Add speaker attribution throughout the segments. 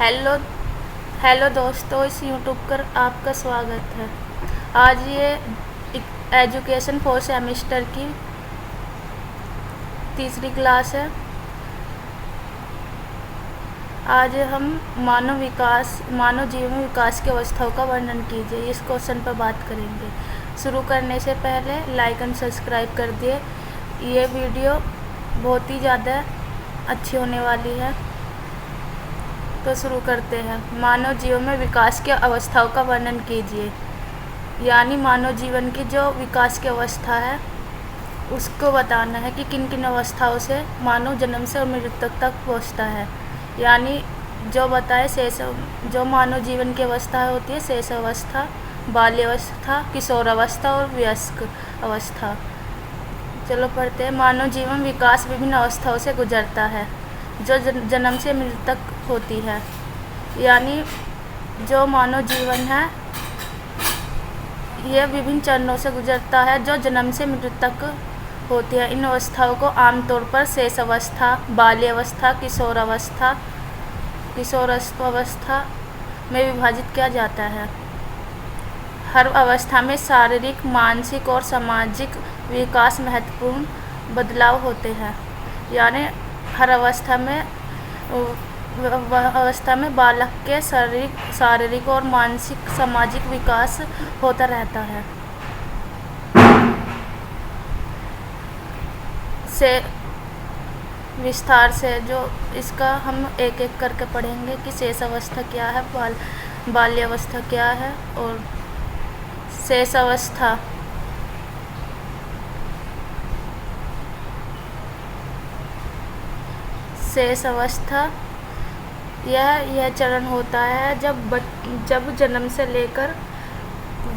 Speaker 1: Hello hello दोस्तों, इस YouTube पर आपका स्वागत है। आज ये एजुकेशन फोर सेमेस्टर की तीसरी क्लास है। आज हम मानव जीवन में विकास की अवस्थाओं का वर्णन कीजिए, इस क्वेश्चन पर बात करेंगे। शुरू करने से पहले लाइक एंड सब्सक्राइब कर दिए। ये वीडियो बहुत ही ज़्यादा अच्छी होने वाली है। तो शुरू करते हैं। मानव जीवन में विकास की अवस्थाओं का वर्णन कीजिए। यानी मानव जीवन की जो विकास की अवस्था है उसको बताना है कि किन किन अवस्थाओं से मानव जन्म से और मृत्यु तक पहुँचता है। यानी जो बताए शेष जो मानव जीवन की अवस्था होती है, शेष अवस्था, बाल्य अवस्था, किशोर अवस्था और वयस्क अवस्था। चलो पढ़ते हैं। मानव जीवन विकास विभिन्न अवस्थाओं से गुजरता है जो जन्म से मृत्यु तक होती है। यानी जो मानव जीवन है यह विभिन्न चरणों से गुजरता है जो जन्म से मृत्यु तक होती है। इन अवस्थाओं को आमतौर पर शेष अवस्था, बाल्य अवस्था, किशोर अवस्था में विभाजित किया जाता है। हर अवस्था में शारीरिक, मानसिक और सामाजिक विकास महत्वपूर्ण बदलाव होते हैं। यानी हर अवस्था में बालक के शारीरिक और मानसिक सामाजिक विकास होता रहता है। से विस्तार से जो इसका हम एक एक करके पढ़ेंगे कि शेष अवस्था क्या है, बाल्य अवस्था क्या है और शेष अवस्था। शेष अवस्था यह चरण होता है जब जन्म से लेकर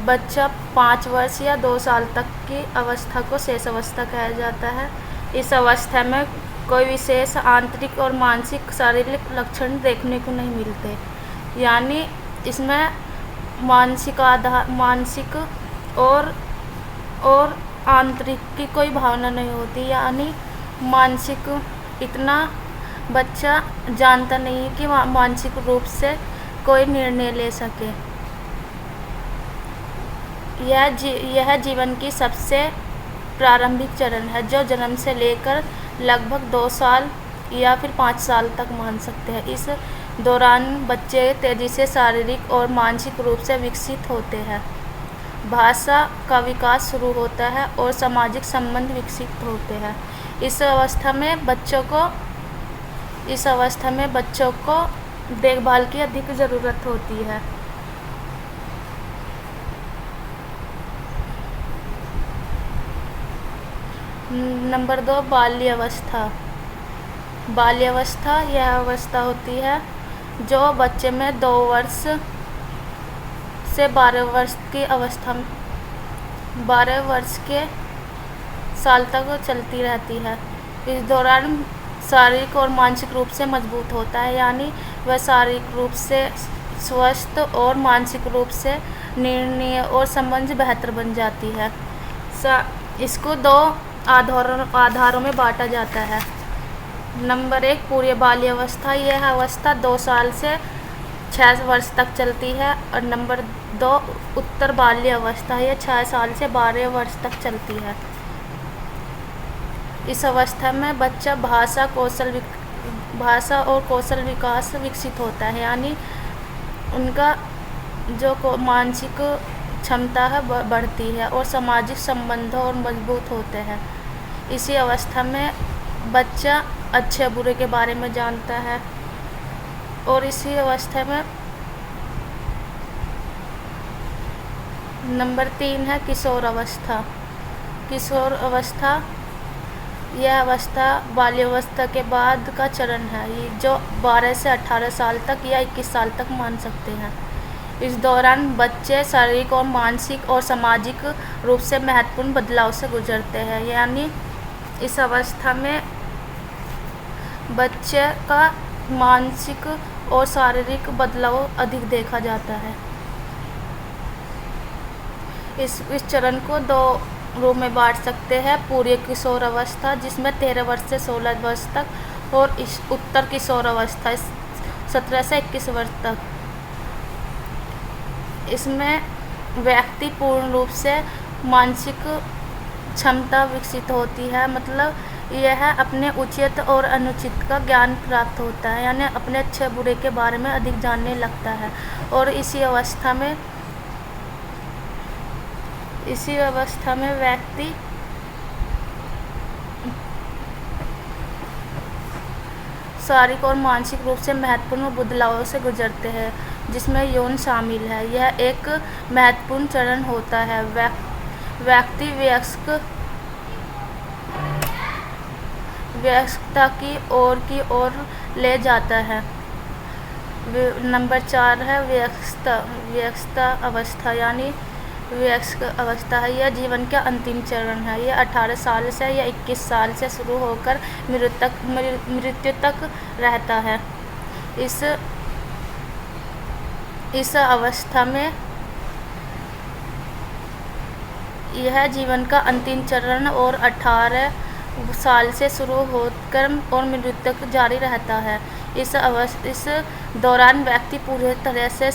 Speaker 1: बच्चा 5 वर्ष या 2 साल तक की अवस्था को शेष अवस्था कहा जाता है। इस अवस्था में कोई विशेष आंतरिक और मानसिक शारीरिक लक्षण देखने को नहीं मिलते। यानी इसमें मानसिक और आंतरिक की कोई भावना नहीं होती। यानी मानसिक इतना बच्चा जानता नहीं है कि मानसिक रूप से कोई निर्णय ले सके। यह जीवन की सबसे प्रारंभिक चरण है जो जन्म से लेकर लगभग 2 साल या फिर 5 साल तक मान सकते हैं। इस दौरान बच्चे तेज़ी से शारीरिक और मानसिक रूप से विकसित होते हैं। भाषा का विकास शुरू होता है और सामाजिक संबंध विकसित होते हैं। इस अवस्था में बच्चों को देखभाल की अधिक ज़रूरत होती है। नंबर 2, बाल्य अवस्था। बाल्य अवस्था यह अवस्था होती है जो बच्चे में 2 वर्ष से 12 वर्ष की अवस्था 12 वर्ष के साल तक चलती रहती है। इस दौरान शारीरिक और मानसिक रूप से मजबूत होता है। यानी वह शारीरिक रूप से स्वस्थ और मानसिक रूप से निर्णय और समझ बेहतर बन जाती है। इसको 2 आधारों में बांटा जाता है। नंबर 1, पूर्व बाल्य अवस्था। यह अवस्था 2 साल से 6 वर्ष तक चलती है। और नंबर 2, उत्तर बाल्य अवस्था। यह 6 साल से 12 वर्ष तक चलती है। इस अवस्था में बच्चा भाषा और कौशल विकास विकसित होता है। यानी उनका जो मानसिक क्षमता है बढ़ती है और सामाजिक संबंध और मजबूत होते हैं। इसी अवस्था में बच्चा अच्छे बुरे के बारे में जानता है। और इसी अवस्था में नंबर 3 है किशोर अवस्था। किशोर अवस्था यह अवस्था बाल्य अवस्था के बाद का चरण है, ये जो 12 से 18 साल तक या 21 साल तक मान सकते हैं। इस दौरान बच्चे शारीरिक और मानसिक और सामाजिक रूप से महत्वपूर्ण बदलाव से गुजरते हैं। यानी इस अवस्था में बच्चे का मानसिक और शारीरिक बदलाव अधिक देखा जाता है। इस चरण को 2 रूप में बांट सकते हैं। पूर्व किशोर अवस्था जिसमें 13 वर्ष से 16 वर्ष तक और उत्तर किशोर अवस्था 17 से 21 वर्ष तक। इसमें व्यक्ति पूर्ण रूप से मानसिक क्षमता विकसित होती है, मतलब यह अपने उचित और अनुचित का ज्ञान प्राप्त होता है, यानी अपने अच्छे बुरे के बारे में अधिक जानने लगता है। और इसी अवस्था में व्यक्ति शारीरिक और मानसिक रूप से महत्वपूर्ण बदलावों से गुजरते हैं, जिसमें यौन शामिल है। यह एक महत्वपूर्ण चरण होता है। व्यक्ति वयस्कता की ओर ले जाता है। नंबर 4 है वयस्कता अवस्था, यानी वयस्क अवस्था है। यह जीवन का अंतिम चरण है। यह 18 साल से या 21 साल से शुरू होकर मृत्यु तक रहता है। इस अवस्था में यह जीवन का अंतिम चरण और 18 साल से शुरू होकर और मृत्यु तक जारी रहता है। इस दौरान व्यक्ति पूरी तरह से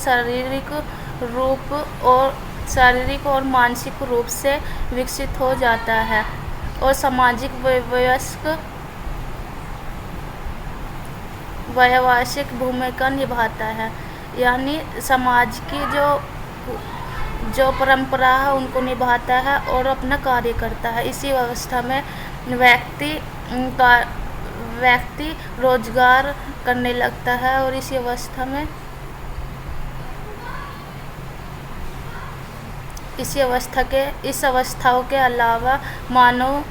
Speaker 1: शारीरिक और मानसिक रूप से विकसित हो जाता है और सामाजिक व्यावसायिक भूमिका निभाता है, यानी समाज की जो परंपरा है उनको निभाता है और अपना कार्य करता है। इसी अवस्था में व्यक्ति रोजगार करने लगता है और इस अवस्थाओं के अलावा मानव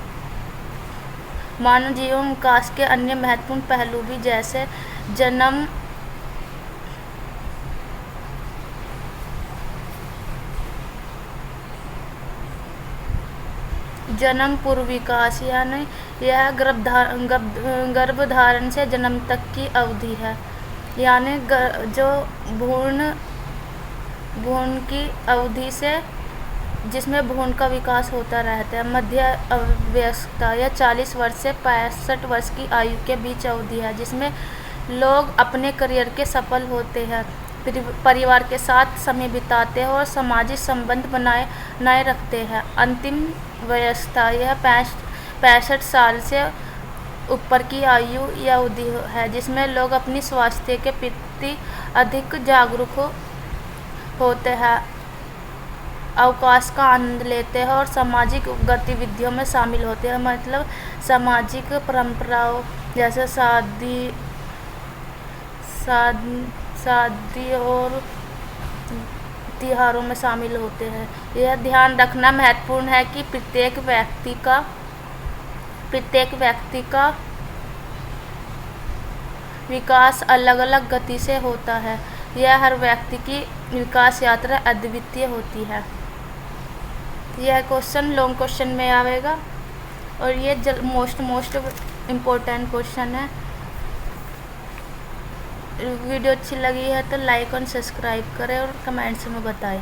Speaker 1: जीवन विकास के अन्य महत्वपूर्ण पहलू भी, जैसे जन्म पूर्व विकास, यानी यह गर्भधारण से जन्म तक की अवधि है, यानी जो भ्रूण की अवधि से जिसमें भ्रूण का विकास होता रहता है। मध्य वयस्कता यह 40 वर्ष से 65 वर्ष की आयु के बीच अवधि है, जिसमें लोग अपने करियर के सफल होते हैं, परिवार के साथ समय बिताते हैं और सामाजिक संबंध बनाए रखते हैं। अंतिम वयस्कता यह 65 साल से ऊपर की आयु या अवधि है, जिसमें लोग अपनी स्वास्थ्य के प्रति अधिक जागरूक होते हैं, अवकाश का आनंद लेते हैं और सामाजिक गतिविधियों में शामिल होते हैं, मतलब सामाजिक परंपराओं जैसे शादी और त्योहारों में शामिल होते हैं। यह ध्यान रखना महत्वपूर्ण है कि प्रत्येक व्यक्ति का विकास अलग अलग गति से होता है। यह हर व्यक्ति की विकास यात्रा अद्वितीय होती है। यह क्वेश्चन लॉन्ग क्वेश्चन में आएगा और ये मोस्ट इम्पोर्टेंट क्वेश्चन है। वीडियो अच्छी लगी है तो लाइक और सब्सक्राइब करें और कमेंट्स में बताएं।